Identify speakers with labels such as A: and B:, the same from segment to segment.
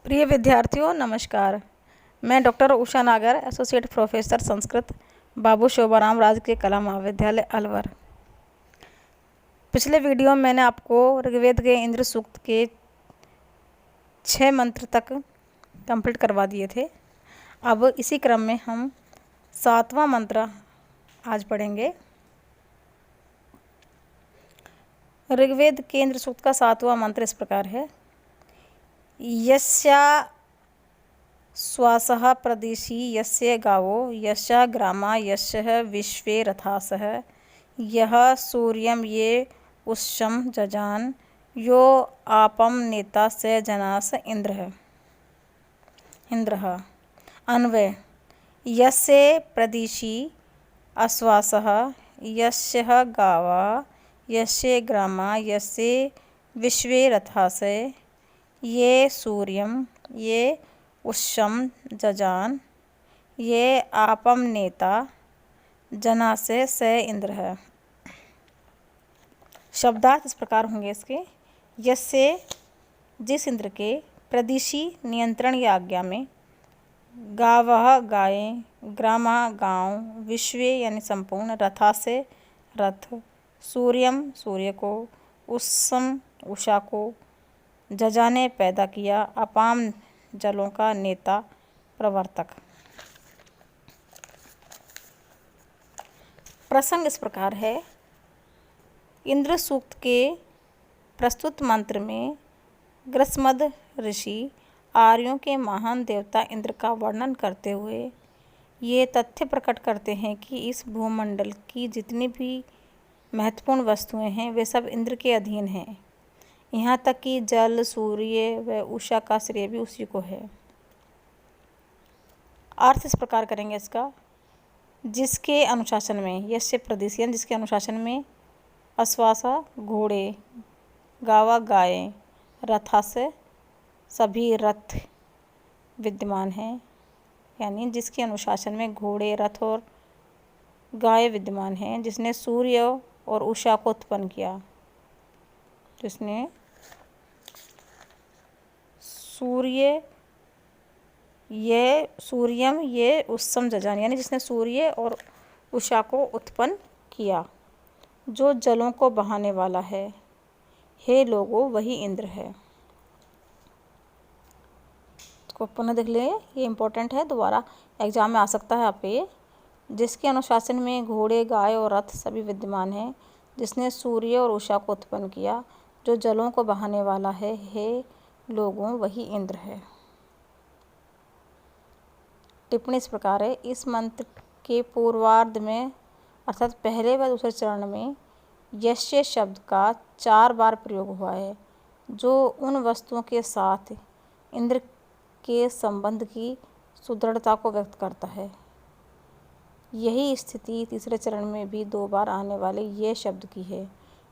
A: प्रिय विद्यार्थियों नमस्कार। मैं डॉक्टर उषा नागर, एसोसिएट प्रोफेसर संस्कृत, बाबू शोभाराम राजकीय कला महाविद्यालय अलवर। पिछले वीडियो में मैंने आपको ऋग्वेद के इंद्र सूक्त के 6 मंत्र तक कंप्लीट करवा दिए थे। अब इसी क्रम में हम 7वां मंत्र आज पढ़ेंगे। ऋग्वेद के इंद्र सूक्त का 7वां मंत्र इस प्रकार है। यस्या श्वासः प्रदिशि यस्य गावो यस्या ग्रामा यस्य विश्वे रथासः यः सूर्यं ये उषं जजान यो आपम नेता स जनास इंद्रः। अन्वय यस्य प्रदिशि अश्वासः यस्य गावा यस्य ग्रामा यस्य विश्वे रथासः ये सूर्यम ये उषम जजान ये आपम नेता जना से इंद्र। शब्दार्थ इस प्रकार होंगे इसके। यस्से जिस इंद्र के, प्रदिशि नियंत्रण या आज्ञा में, गावह गायें, ग्रामा गांव, विश्वे यानी संपूर्ण, रथा से रथ, सूर्यम सूर्य को, उषम उषा को, जजाने पैदा किया, अपाम जलों का नेता प्रवर्तक। प्रसंग इस प्रकार है। इंद्र सूक्त के प्रस्तुत मंत्र में ग्रसमद ऋषि आर्यों के महान देवता इंद्र का वर्णन करते हुए ये तथ्य प्रकट करते हैं कि इस भूमंडल की जितनी भी महत्वपूर्ण वस्तुएं हैं वे सब इंद्र के अधीन हैं। यहाँ तक कि जल, सूर्य व उषा का श्रेय भी उसी को है। अर्थ इस प्रकार करेंगे इसका। जिसके अनुशासन में, यस्य प्रदिशि जिसके अनुशासन में, अश्वासा घोड़े, गावा गायें, रथा से सभी रथ विद्यमान हैं, यानी जिसके अनुशासन में घोड़े, रथ और गाय विद्यमान हैं, जिसने सूर्य और उषा को उत्पन्न किया, जिसने सूर्यम ये उषम जजान यानी जिसने सूर्य और उषा को उत्पन्न किया, जो जलों को बहाने वाला है, हे लोगों वही इंद्र है। इसको पुनः देख ले, ये इम्पोर्टेंट है, दोबारा एग्जाम में आ सकता है आप ये। जिसके अनुशासन में घोड़े, गाय और रथ सभी विद्यमान हैं, जिसने सूर्य और उषा को उत्पन्न किया, जो जलों को बहाने वाला है, हे लोगों वही इंद्र है। टिप्पणी इस प्रकार है। इस मंत्र के पूर्वार्ध में अर्थात पहले व दूसरे चरण में यस्य शब्द का 4 बार प्रयोग हुआ है, जो उन वस्तुओं के साथ इंद्र के संबंध की सुदृढ़ता को व्यक्त करता है। यही स्थिति तीसरे चरण में भी 2 बार आने वाले ये शब्द की है।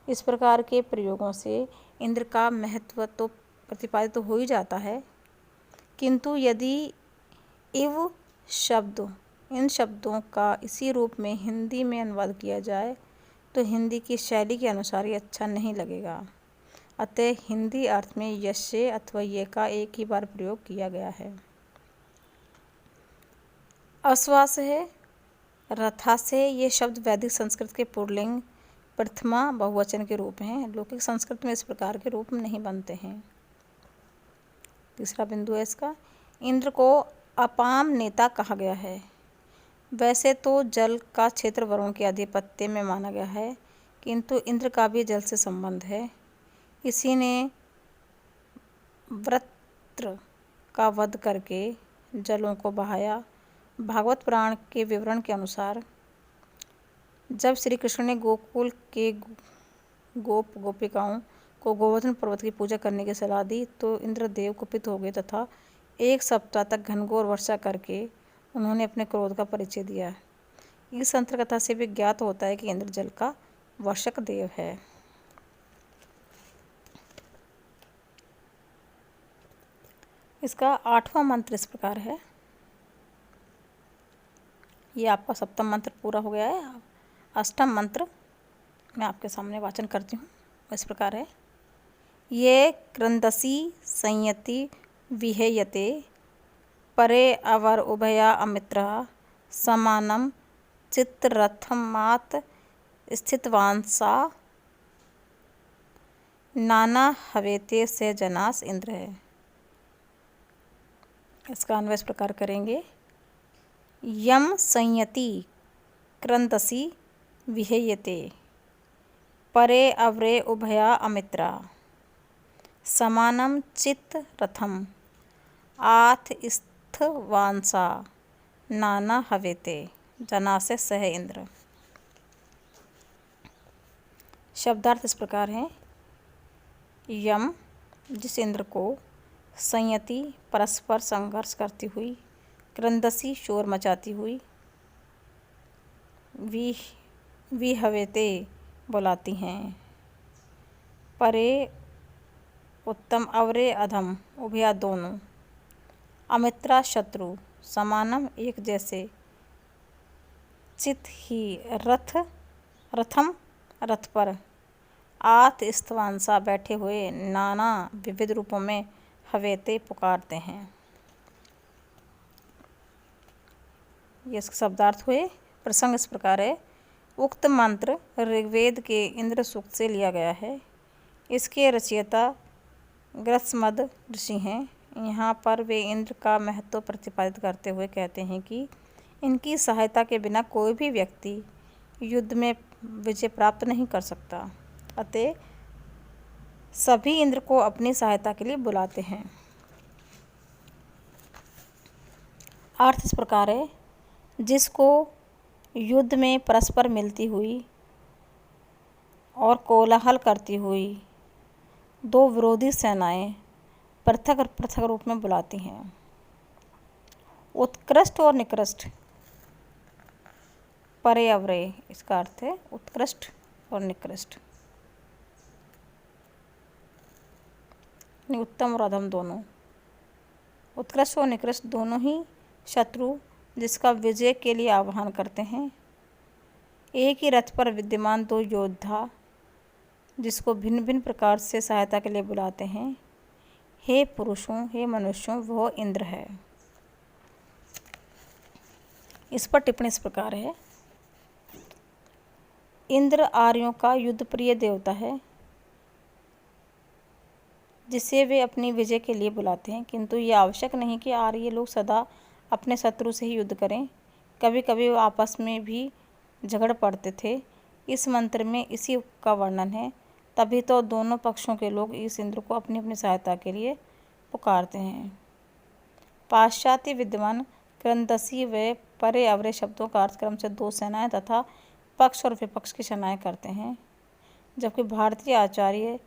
A: इस प्रकार के प्रयोगों से इंद्र का महत्व तो प्रतिपादित हो ही जाता है, किंतु यदि इव शब्द, इन शब्दों का इसी रूप में हिंदी में अनुवाद किया जाए तो हिंदी की शैली के अनुसार ये अच्छा नहीं लगेगा। अतः हिंदी अर्थ में यस्य अथवा ये का एक ही बार प्रयोग किया गया है। अश्वास है, रथा से ये शब्द वैदिक संस्कृत के पुल्लिंग प्रथमा बहुवचन के रूप हैं। लौकिक संस्कृत में इस प्रकार के रूप नहीं बनते हैं। तीसरा बिंदु है इसका। इंद्र को अपाम नेता कहा गया है। वैसे तो जल का क्षेत्र वरुण के आधिपत्य में माना गया है, किंतु इंद्र का भी जल से संबंध है। इसी ने वृत्र का वध करके जलों को बहाया। भागवत पुराण के विवरण के अनुसार जब श्री कृष्ण ने गोकुल के गोपिकाओं को गोवर्धन पर्वत की पूजा करने की सलाह दी तो इंद्रदेव कुपित हो गए तथा 1 सप्ताह तक घनघोर वर्षा करके उन्होंने अपने क्रोध का परिचय दिया। इस अंतर्कथा से भी ज्ञात होता है कि इंद्र जल का वर्षक देव है। इसका 8वां मंत्र इस प्रकार है। ये आपका 7वां मंत्र पूरा हो गया है। 8वां मंत्र मैं आपके सामने वाचन करती हूँ। इस प्रकार है। ये क्रंदसी संयति विहेयते परे अवर उभया अमित्रः समानं चित्तरथमात् स्थितवांसा नाना हवेते से जनास इंद्र है। इसका अन्वय इस प्रकार करेंगे। यम संयति क्रंदसी विहेयते परे अवरे उभया अमित्रा समानम चित्त रथम आथ स्थवांसा नाना हवेते जनासे सह इंद्र। शब्दार्थ इस प्रकार हैं। यम जिस इंद्र को, संयति परस्पर संघर्ष करती हुई, क्रंदसी शोर मचाती हुई, विहवेते बुलाती हैं, परे उत्तम अवरे अधम उभया दोनों, अमित्रा शत्रु, समानम एक जैसे, चित ही रथम रथ पर, आत स्थवांसा बैठे हुए, नाना विविध रूपों में, हवेते पुकारते हैं। ये इसके शब्दार्थ हुए। प्रसंग इस प्रकार है। उक्त मंत्र ऋग्वेद के इंद्र सूक्त से लिया गया है। इसके रचयिता ग्रसमद ऋषि हैं। यहाँ पर वे इंद्र का महत्व प्रतिपादित करते हुए कहते हैं कि इनकी सहायता के बिना कोई भी व्यक्ति युद्ध में विजय प्राप्त नहीं कर सकता, अतः सभी इंद्र को अपनी सहायता के लिए बुलाते हैं। अर्थ इस प्रकार है। जिसको युद्ध में परस्पर मिलती हुई और कोलाहल करती हुई दो विरोधी सेनाएं पृथक पृथक रूप में बुलाती हैं। उत्कृष्ट और निकृष्ट, परे अवरे, इसका अर्थ है उत्कृष्ट और निकृष्ट, उत्तम और अधम दोनों। उत्कृष्ट और निकृष्ट दोनों ही शत्रु जिसका विजय के लिए आह्वान करते हैं। एक ही रथ पर विद्यमान दो योद्धा जिसको भिन्न भिन्न प्रकार से सहायता के लिए बुलाते हैं। हे पुरुषों, हे मनुष्यों, वह इंद्र है। इस पर टिप्पणी इस प्रकार है। इंद्र आर्यों का युद्ध प्रिय देवता है जिसे वे अपनी विजय के लिए बुलाते हैं, किंतु ये आवश्यक नहीं कि आर्य लोग सदा अपने शत्रु से ही युद्ध करें। कभी कभी वो आपस में भी झगड़ पड़ते थे। इस मंत्र में इसी का वर्णन है। तभी तो दोनों पक्षों के लोग इस इंद्र को अपनी अपनी सहायता के लिए पुकारते हैं। पाश्चात्य विद्वान क्रंदसी व परे अवरे शब्दों का अर्थ क्रम से दो सेनाएं तथा पक्ष और विपक्ष की सेनाएं करते हैं, जबकि भारतीय आचार्य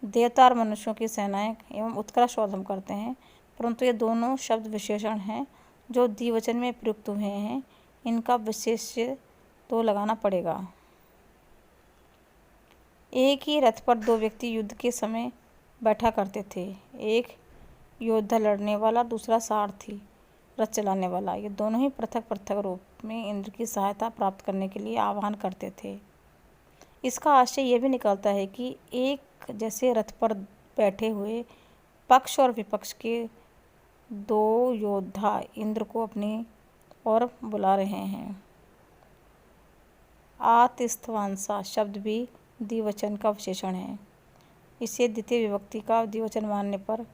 A: देवता और मनुष्यों की सेनाएं एवं उत्कृष्ट और अधम करते हैं। परंतु ये दोनों शब्द विशेषण हैं जो द्विवचन में प्रयुक्त हुए हैं। इनका विशेष्य तो लगाना पड़ेगा। एक ही रथ पर दो व्यक्ति युद्ध के समय बैठा करते थे। एक योद्धा लड़ने वाला, दूसरा सारथी रथ चलाने वाला। ये दोनों ही पृथक पृथक रूप में इंद्र की सहायता प्राप्त करने के लिए आह्वान करते थे। इसका आशय यह भी निकलता है कि एक जैसे रथ पर बैठे हुए पक्ष और विपक्ष के दो योद्धा इंद्र को अपनी ओर बुला रहे हैं। आतिस्थवांसा शब्द भी द्विवचन का विशेषण है। इसे द्वितीय विभक्ति का द्विवचन मानने पर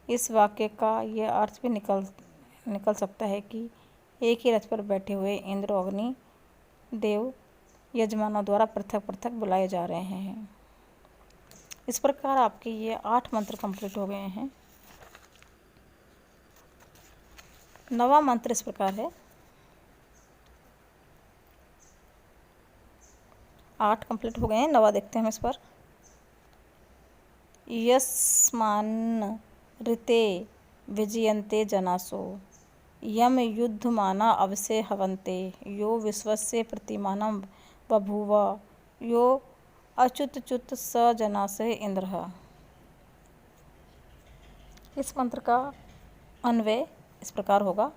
A: इस वाक्य का यह अर्थ भी निकल सकता है कि एक ही रथ पर बैठे हुए इंद्र और अग्नि देव यजमानों द्वारा पृथक पृथक बुलाए जा रहे हैं। इस प्रकार आपके ये 8 मंत्र कंप्लीट हो गए हैं। 9वां मंत्र इस प्रकार है। 8 कंप्लीट हो गए हैं, 9वां देखते हैं हम इस पर। यस्मान ऋते विजयन्ते जनासो यम युद्धमाना अवसे हवन्ते यो विश्वस्य प्रतिमानं बभूव यो अच्युतच्युत स जनासे इंद्रः। इस मंत्र का अन्वय इस प्रकार होगा।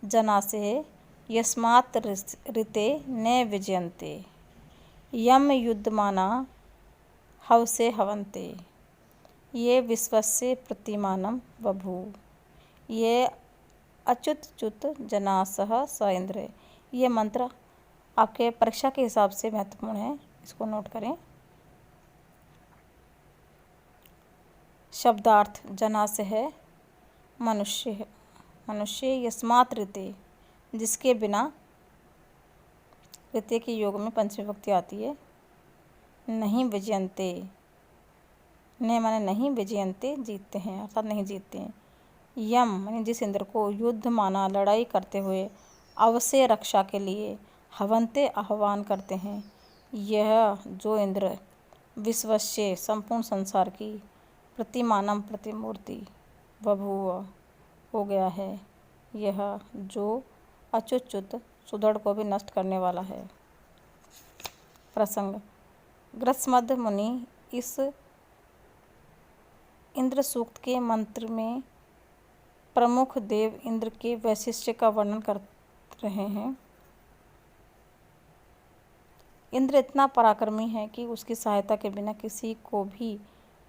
A: जनासे यस्मात् ऋते न विजयन्ते यम युद्धमाना हवसे हवन्ते ये विश्वस्य प्रतिमानं बभूव। ये अच्युतच्युत जनासः स इंद्र। ये मंत्र आपके परीक्षा के हिसाब से महत्वपूर्ण है, इसको नोट करें। शब्दार्थ जना से है मनुष्य। मनुष्य यस्मात् ऋते, जिसके बिना, ऋते के योग में पंचमी विभक्ति आती है। नहीं विजयन्ते, ने माने नहीं, विजयन्ते जीतते हैं अर्थात नहीं जीतते हैं। यम माने जिस इंद्र को, युद्ध माना लड़ाई करते हुए, अवश्य रक्षा के लिए, हवन्ते आह्वान करते हैं। यह जो इंद्र, विश्वस्य संपूर्ण संसार की, प्रतिमानम प्रतिमूर्ति, बभूव हो गया है। यह जो अच्युत सुदृढ़ को भी नष्ट करने वाला है। प्रसंग ग्रसमद मुनि इस इंद्र सूक्त के मंत्र में प्रमुख देव इंद्र के वैशिष्ट्य का वर्णन कर रहे हैं। इंद्र इतना पराक्रमी है कि उसकी सहायता के बिना किसी को भी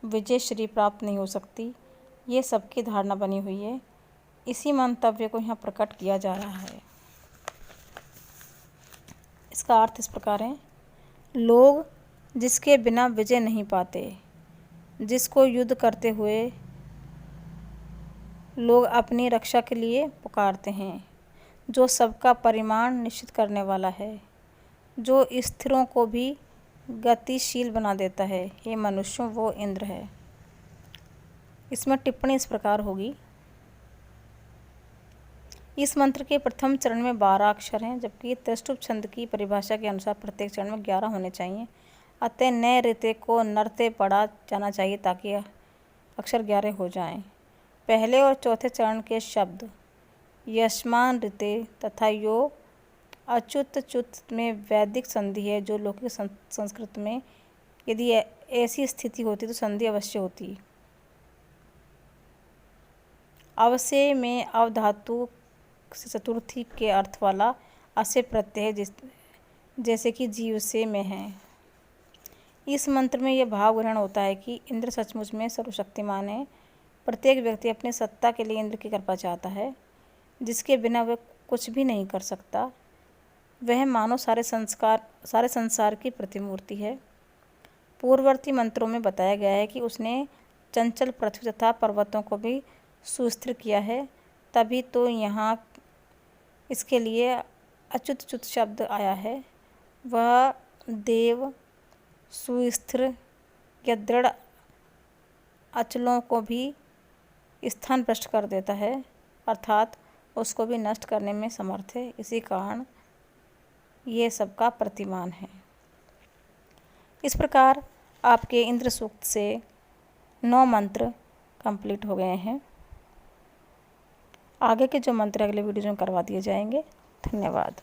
A: विजय श्री प्राप्त नहीं हो सकती। ये सबकी धारणा बनी हुई है। इसी मंतव्य को यहाँ प्रकट किया जा रहा है। इसका अर्थ इस प्रकार है। लोग जिसके बिना विजय नहीं पाते, जिसको युद्ध करते हुए लोग अपनी रक्षा के लिए पुकारते हैं, जो सबका परिमाण निश्चित करने वाला है, जो स्थिरों को भी गतिशील बना देता है, ये मनुष्यों वो इंद्र है। इसमें टिप्पणी इस प्रकार होगी। इस मंत्र के प्रथम चरण में 12 अक्षर हैं, जबकि त्रिष्टुप छंद की परिभाषा के अनुसार प्रत्येक चरण में 11 होने चाहिए। अतः नए ऋते को नरते पढ़ा जाना चाहिए ताकि अक्षर 11 हो जाएं। पहले और चौथे चरण के शब्द यस्मान ऋते तथा यो अच्युतच्युत में वैदिक संधि है, जो लौकिक संस्कृत में यदि ऐसी स्थिति होती तो संधि अवश्य होती। अवश्य में अवधातु से चतुर्थी के अर्थ वाला अस्य प्रत्यय है, जैसे कि जीव से में है। इस मंत्र में यह भाव ग्रहण होता है कि इंद्र सचमुच में सर्वशक्तिमान है। प्रत्येक व्यक्ति अपनी सत्ता के लिए इंद्र की कृपा चाहता है, जिसके बिना वह कुछ भी नहीं कर सकता। वह मानो सारे संसार की प्रतिमूर्ति है। पूर्ववर्ती मंत्रों में बताया गया है कि उसने चंचल पृथ्वी तथा पर्वतों को भी सुस्थिर किया है, तभी तो यहाँ इसके लिए अच्युतच्युत शब्द आया है। वह देव सुस्थिर या दृढ़ अचलों को भी स्थान भ्रष्ट कर देता है, अर्थात उसको भी नष्ट करने में समर्थ है। इसी कारण ये सबका प्रतिमान है। इस प्रकार आपके इंद्र सूक्त से 9 मंत्र कंप्लीट हो गए हैं। आगे के जो मंत्र अगले वीडियो में करवा दिए जाएंगे। धन्यवाद।